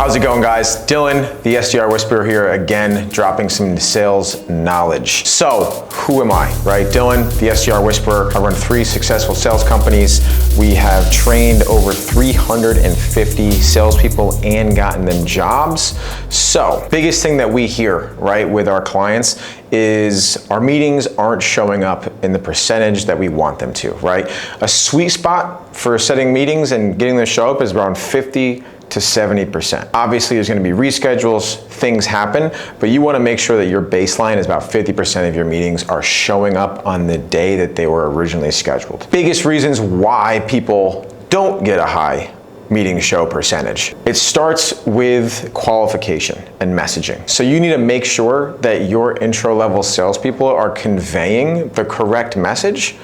How's it going, guys? Dylan, the SDR Whisperer here again, dropping some sales knowledge. So, who am I, right? Dylan, the SDR Whisperer. I run 3 successful sales companies. We have trained over 350 salespeople and gotten them jobs. So, biggest thing that we hear, right, with our clients is our meetings aren't showing up in the percentage that we want them to, right? A sweet spot for setting meetings and getting them to show up is around 50 to 70%. Obviously, there's gonna be reschedules, things happen, but you wanna make sure that your baseline is about 50% of your meetings are showing up on the day that they were originally scheduled. Biggest reasons why people don't get a high meeting show percentage. It starts with qualification and messaging. So you need to make sure that your intro level salespeople are conveying the correct message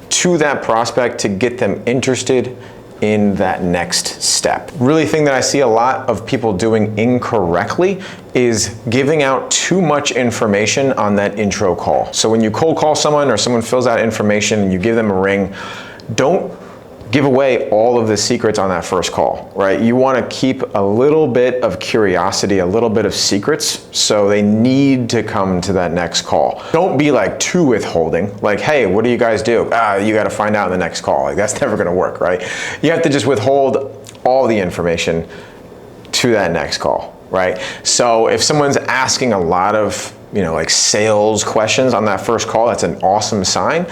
to that prospect to get them interested in that next step. Really thing that I see a lot of people doing incorrectly is giving out too much information on that intro call. So when you cold call someone or someone fills out information and you give them a ring, don't give away all of the secrets on that first call, right? You wanna keep a little bit of curiosity, a little bit of secrets, so they need to come to that next call. Don't be like too withholding, like, hey, what do you guys do? You gotta find out in the next call. Like, that's never gonna work, right? You have to just withhold all the information to that next call, right? So if someone's asking a lot of, like sales questions on that first call, that's an awesome sign.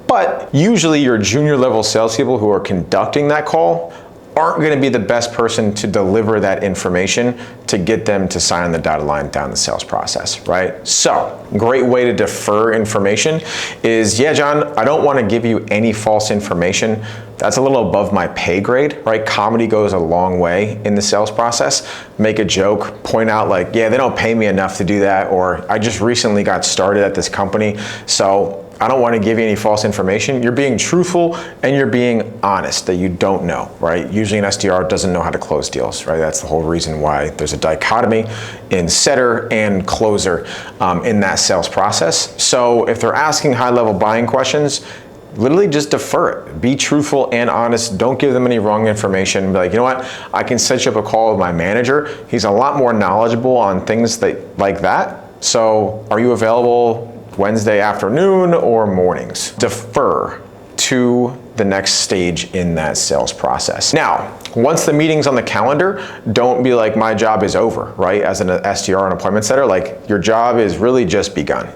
But usually your junior level salespeople who are conducting that call aren't gonna be the best person to deliver that information to get them to sign on the dotted line down the sales process, right? So, great way to defer information is, yeah, John, I don't wanna give you any false information. That's a little above my pay grade, right? Comedy goes a long way in the sales process. Make a joke, point out like, yeah, they don't pay me enough to do that, or I just recently got started at this company, so I don't want to give you any false information. You're being truthful and you're being honest that you don't know, right? Usually an SDR doesn't know how to close deals, right? That's the whole reason why there's a dichotomy in setter and closer in that sales process. So if they're asking high-level buying questions, literally just defer it. Be truthful and honest. Don't give them any wrong information. Be like, you know what? I can set you up a call with my manager. He's a lot more knowledgeable on things like that. So are you available Wednesday afternoon or mornings? Defer to the next stage in that sales process. Now, once the meeting's on the calendar, don't be like, my job is over, right? As an SDR and appointment setter, like your job is really just begun.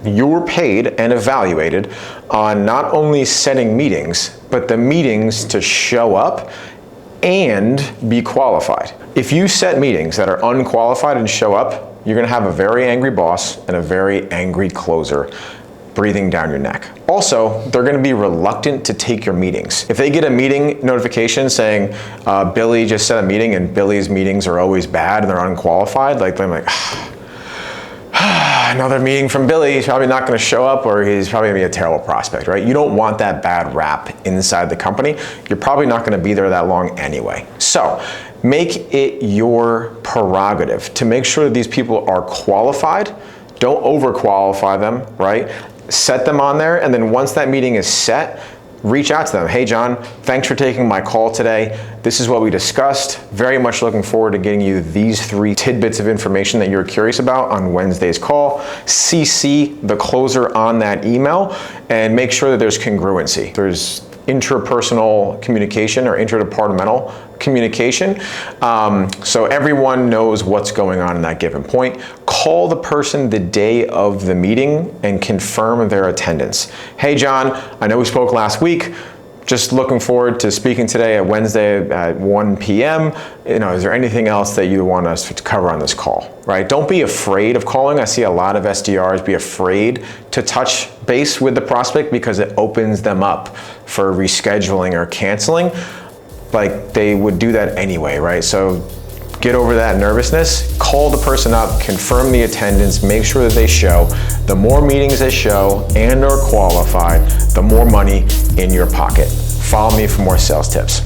You're paid and evaluated on not only setting meetings, but the meetings to show up and be qualified. If you set meetings that are unqualified and show up, you're gonna have a very angry boss and a very angry closer breathing down your neck. Also, they're gonna be reluctant to take your meetings. If they get a meeting notification saying, Billy just set a meeting and Billy's meetings are always bad and they're unqualified, like I'm like, another meeting from Billy, he's probably not gonna show up or he's probably gonna be a terrible prospect, right? You don't want that bad rap inside the company. You're probably not gonna be there that long anyway. So, make it your prerogative to make sure that these people are qualified. Don't overqualify them, right? Set them on there, and then once that meeting is set, reach out to them. Hey, John, thanks for taking my call today. This is what we discussed. Very much looking forward to getting you these 3 tidbits of information that you're curious about on Wednesday's call. CC the closer on that email and make sure that there's congruency. There's interpersonal communication or interdepartmental communication, so everyone knows what's going on in that given point. Call the person the day of the meeting and confirm their attendance. Hey, John, I know we spoke last week. Just looking forward to speaking today at Wednesday at 1 p.m. Is there anything else that you want us to cover on this call, right? Don't be afraid of calling. I see a lot of SDRs be afraid to touch base with the prospect because it opens them up for rescheduling or canceling. Like they would do that anyway, right? So get over that nervousness, call the person up, confirm the attendance, make sure that they show. The more meetings they show and are qualified, the more money in your pocket. Follow me for more sales tips.